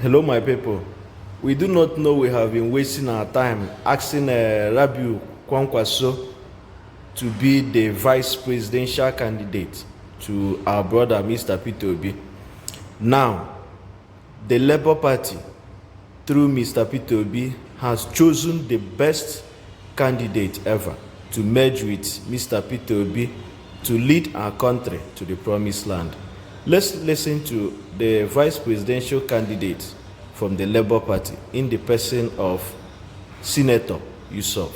Hello, my people. We do not know we have been wasting our time asking Rabiu Kwankwaso to be the vice presidential candidate to our brother, Mr. Peter Obi. Now, the Labour Party, through Mr. Peter Obi, has chosen the best candidate ever to merge with Mr. Peter Obi to lead our country to the promised land. Let's listen to the vice presidential candidate from the Labour Party in the person of Senator Yusuf.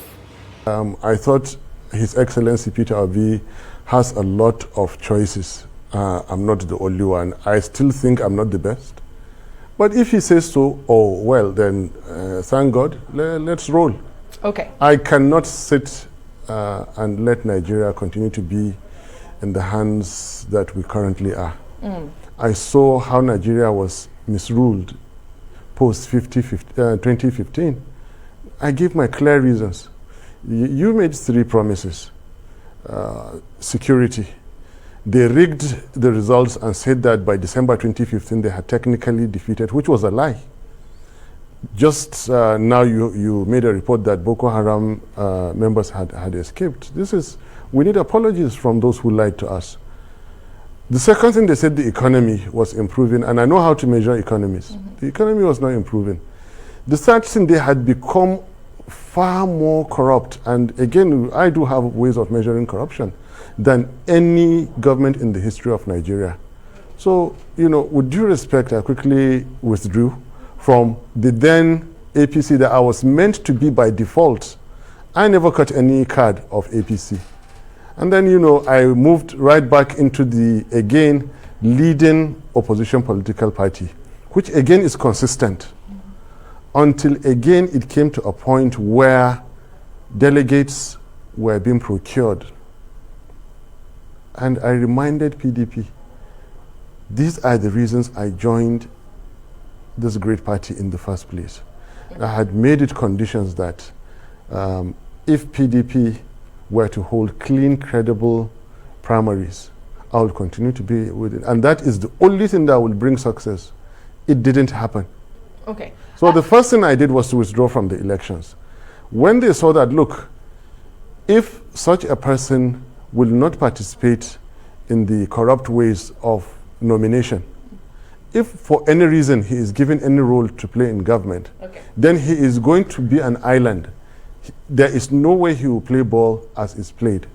I thought His Excellency Peter Obi has a lot of choices. I'm not the only one. I still think I'm not the best. But if he says so, oh, well, then thank God, let's roll. Okay. I cannot sit and let Nigeria continue to be in the hands that we currently are. I saw how Nigeria was misruled post 2015. I gave my clear reasons. You made three promises. Security. They rigged the results and said that by December 2015 they had technically defeated, which was a lie. Just now you made a report that Boko Haram members had escaped. We need apologies from those who lied to us. The second thing, they said the economy was improving, and I know how to measure economies. The economy was not improving. The third thing, they had become far more corrupt, and again, I do have ways of measuring corruption than any government in the history of Nigeria. So, with due respect, I quickly withdrew from the then APC that I was meant to be by default. I never cut any card of APC. And then, I moved right back into the, again, leading opposition political party, which again is consistent. Until again it came to a point where delegates were being procured. And I reminded PDP, these are the reasons I joined this great party in the first place. I had made it conditions that if PDP were to hold clean, credible primaries, I will continue to be with it. And that is the only thing that will bring success. It didn't happen. Okay. So the first thing I did was to withdraw from the elections. When they saw that, look, if such a person will not participate in the corrupt ways of nomination, if for any reason he is given any role to play in government, then he is going to be an island. There is no way he will play ball as is played.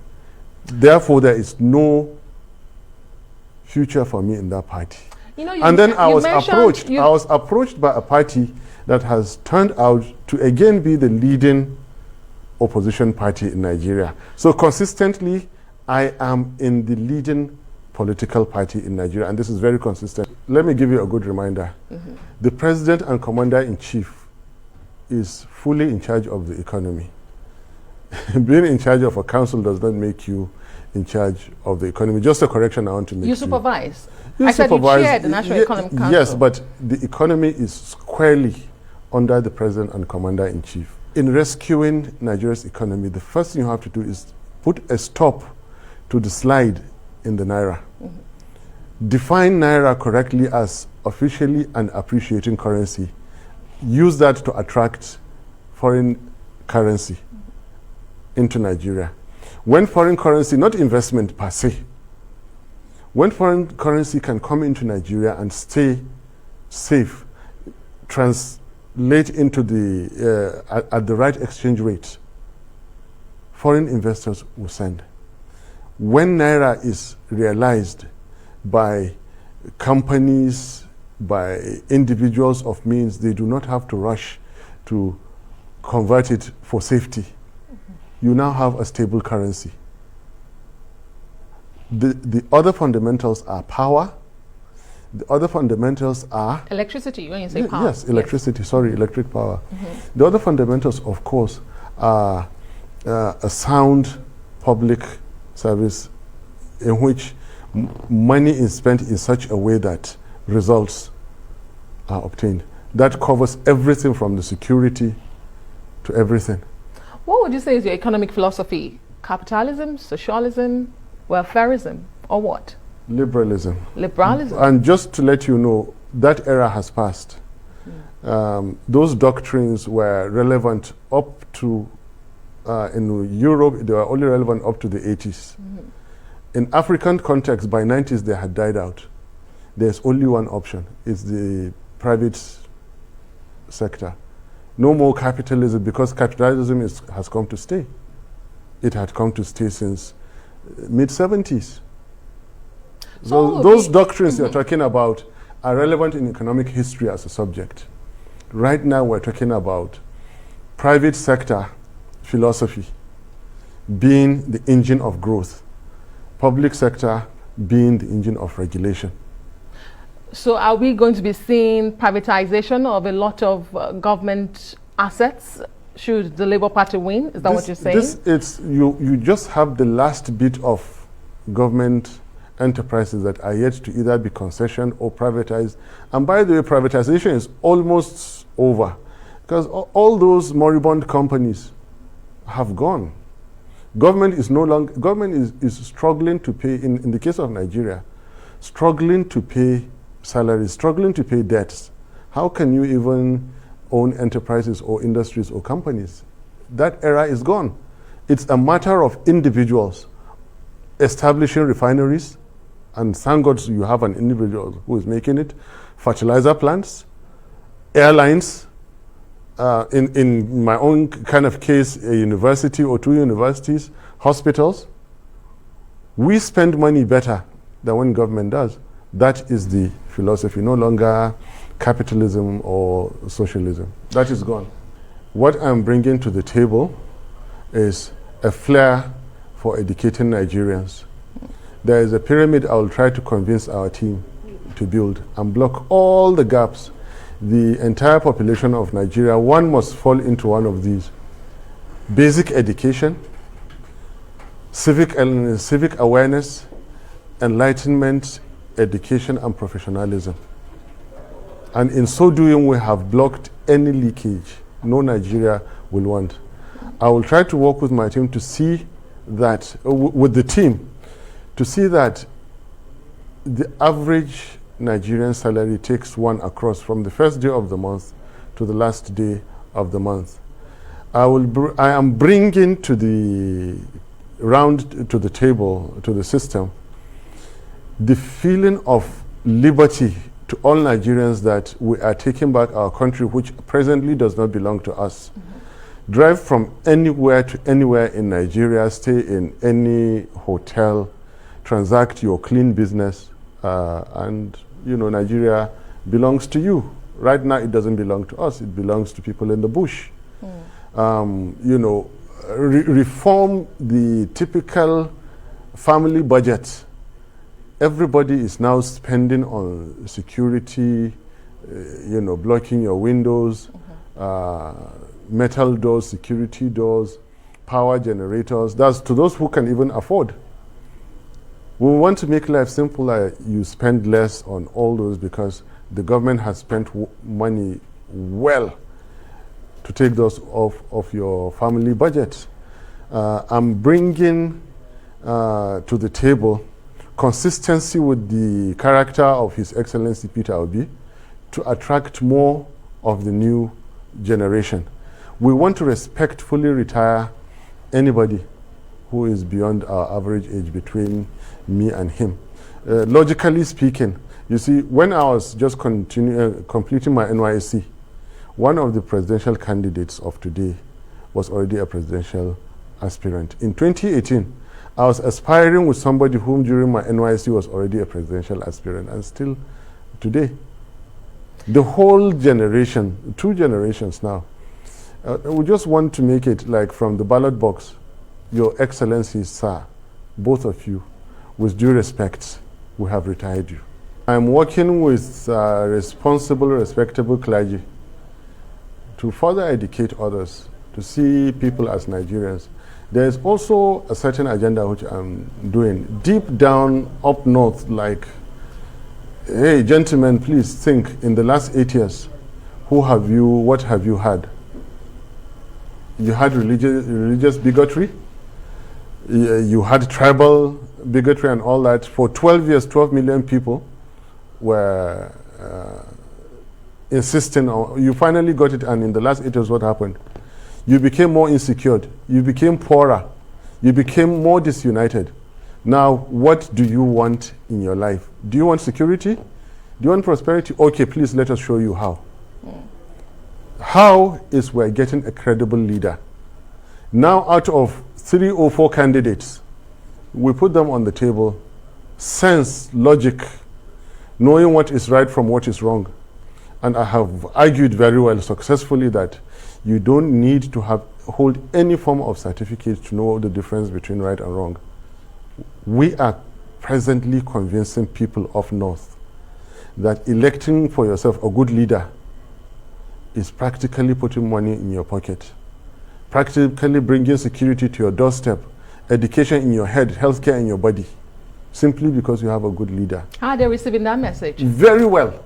Therefore, there is no future for me in that party. And then I was approached by a party that has turned out to again be the leading opposition party in Nigeria. So consistently, I am in the leading political party in Nigeria, and this is very consistent. Let me give you a good reminder. The President and Commander-in-Chief is fully in charge of the economy. Being in charge of a council does not make you in charge of the economy. Just a correction I want to make. You supervise. I said you chair the National Economic Council. Yes, but the economy is squarely under the President and Commander-in-Chief. In rescuing Nigeria's economy, the first thing you have to do is put a stop to the slide in the Naira. Define Naira correctly as officially an appreciating currency. Use that to attract foreign currency into Nigeria. When foreign currency, not investment per se, when foreign currency can come into Nigeria and stay safe, translate into at the right exchange rate, foreign investors will send. When Naira is realized by companies, by individuals of means, they do not have to rush to convert it for safety. You now have a stable currency. The other fundamentals are power. The other fundamentals are electricity, when you say power. Yes, electricity, sorry, electric power. The other fundamentals, of course, are a sound public service in which money is spent in such a way that results are obtained. That covers everything from the security to everything. What would you say is your economic philosophy? Capitalism, socialism, welfarism, or what? Liberalism. Liberalism. And just to let you know, that era has passed. Those doctrines were relevant up to, in Europe, they were only relevant up to the 80s. In African context, by 90s, they had died out. There's only one option. It's the private sector. No more capitalism, because capitalism has come to stay. It had come to stay since mid-70s. So those doctrines you're talking about are relevant in economic history as a subject. Right now we're talking about private sector philosophy being the engine of growth, public sector being the engine of regulation. So are we going to be seeing privatization of a lot of government assets should the Labour Party win? Is that what you're saying? You just have the last bit of government enterprises that are yet to either be concessioned or privatized. And by the way, privatization is almost over, because all those moribund companies have gone. Government is no longer, government is struggling to pay, in the case of Nigeria, struggling to pay salaries, struggling to pay debts. How can you even own enterprises or industries or companies? That era is gone. It's a matter of individuals establishing refineries, and thank God you have an individual who is making it, fertilizer plants, airlines, in my own kind of case, a university or two universities, hospitals. We spend money better than when government does. That is the philosophy, no longer capitalism or socialism. That is gone. What I'm bringing to the table is a flair for educating Nigerians. There is a pyramid I will try to convince our team to build and block all the gaps. The entire population of Nigeria, one must fall into one of these. Basic education, civic awareness, enlightenment, education, and professionalism. And in so doing, we have blocked any leakage no Nigeria will want. I will try to work with my team to see that, with the team, to see that the average Nigerian salary takes one across from the first day of the month to the last day of the month. I am bringing to the round, to the table, to the system, the feeling of liberty to all Nigerians that we are taking back our country, which presently does not belong to us. Drive from anywhere to anywhere in Nigeria, stay in any hotel, transact your clean business, and Nigeria belongs to you. Right now it doesn't belong to us, it belongs to people in the bush. Reform the typical family budget. Everybody is now spending on security, blocking your windows, metal doors, security doors, power generators. That's to those who can even afford. We want to make life simpler. You spend less on all those because the government has spent money well to take those off of your family budget. I'm bringing to the table consistency with the character of His Excellency Peter Obi to attract more of the new generation. We want to respectfully retire anybody who is beyond our average age between me and him. Logically speaking, you see, when I was just completing my NYSC, one of the presidential candidates of today was already a presidential aspirant. In 2018, I was aspiring with somebody whom during my NYSC was already a presidential aspirant, and still today. The whole generation, 2 generations now, we just want to make it like from the ballot box, Your Excellency, sir, both of you, with due respect, we have retired you. I'm working with responsible, respectable clergy to further educate others, to see people as Nigerians. There's also a certain agenda which I'm doing deep down up north, like, hey, gentlemen, please think, in the last 8 years, what have you had? You had religious bigotry, you had tribal bigotry and all that. For 12 years, 12 million people were insisting on, you finally got it, and in the last 8 years, what happened? You became more insecure, you became poorer, you became more disunited. Now, what do you want in your life? Do you want security? Do you want prosperity? Okay, please let us show you how. How is we're getting a credible leader. Now, out of 3 or 4 candidates, we put them on the table, sense, logic, knowing what is right from what is wrong. And I have argued very well successfully that you don't need to hold any form of certificate to know the difference between right and wrong. We are presently convincing people of North that electing for yourself a good leader is practically putting money in your pocket, practically bringing security to your doorstep, education in your head, healthcare in your body, simply because you have a good leader. How are they receiving that message? Very well.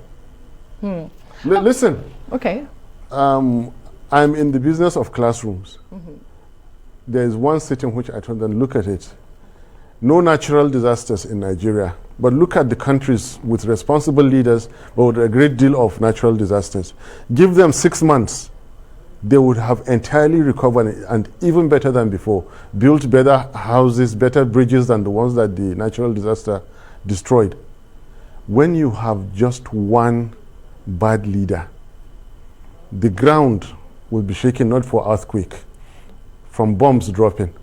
Listen. Okay. I'm in the business of classrooms. There is one sitting which I told them, look at it. No natural disasters in Nigeria, but look at the countries with responsible leaders, but with a great deal of natural disasters. Give them 6 months, they would have entirely recovered, and even better than before, built better houses, better bridges than the ones that the natural disaster destroyed. When you have just one bad leader, the ground will be shaken not for earthquake, from bombs dropping,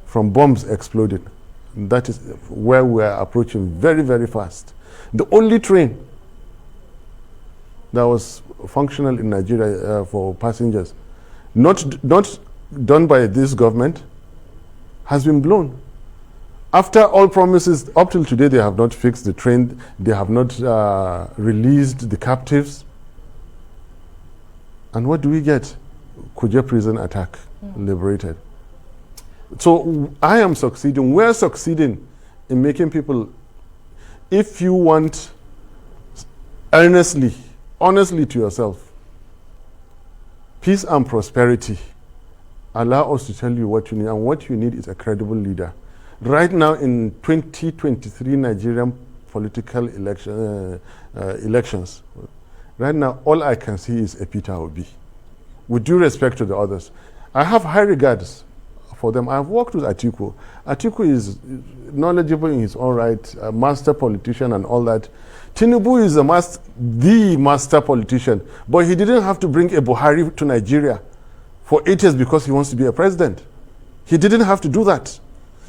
from bombs exploding. That is where we are approaching very, very fast. The only train that was functional in Nigeria for passengers, not done by this government, has been blown. After all promises, up till today, they have not fixed the train, they have not released the captives. And what do we get? Kuje prison attack, liberated. So I am succeeding, we're succeeding in making people, if you want earnestly, honestly to yourself, peace and prosperity, allow us to tell you what you need, and what you need is a credible leader. Right now in 2023 Nigerian political elections, right now all I can see is a Peter Obi. With due respect to the others, I have high regards for them. I've worked with Atiku. Atiku is knowledgeable in his own right, a master politician and all that. Tinubu is the master politician, but he didn't have to bring a Buhari to Nigeria for 8 years because he wants to be a president. He didn't have to do that.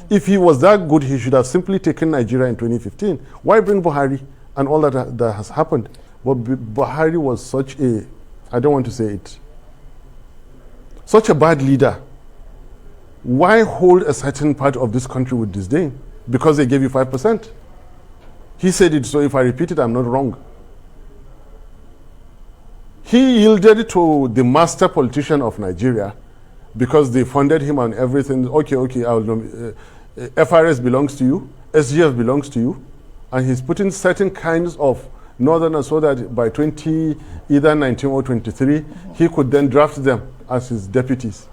If he was that good, he should have simply taken Nigeria in 2015. Why bring Buhari and all that has happened? But Buhari was such a, I don't want to say it, such a bad leader. Why hold a certain part of this country with disdain? Because they gave you 5%. He said it, so if I repeat it, I'm not wrong. He yielded to the master politician of Nigeria because they funded him and everything. Okay, FRS belongs to you, SGF belongs to you, and he's putting certain kinds of northerners so that by either 19 or 23, he could then draft them as his deputies.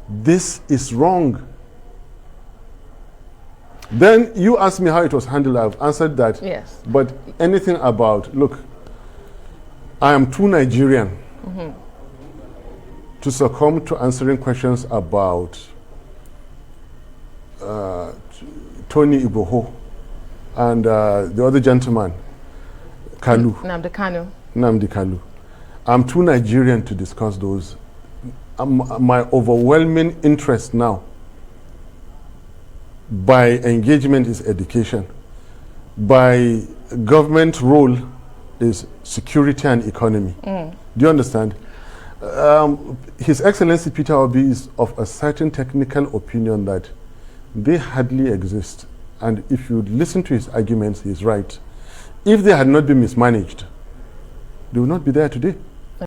This is wrong. Then you asked me how it was handled. I've answered that. Yes. But anything about, look, I am too Nigerian to succumb to answering questions about Tony Igboho and the other gentleman, Kalu. Nnamdi Kalu. I'm too Nigerian to discuss those. My overwhelming interest now by engagement is education. By government role is security and economy. Do you understand? His Excellency Peter Obi is of a certain technical opinion that they hardly exist. And if you listen to his arguments, he's right. If they had not been mismanaged, they would not be there today.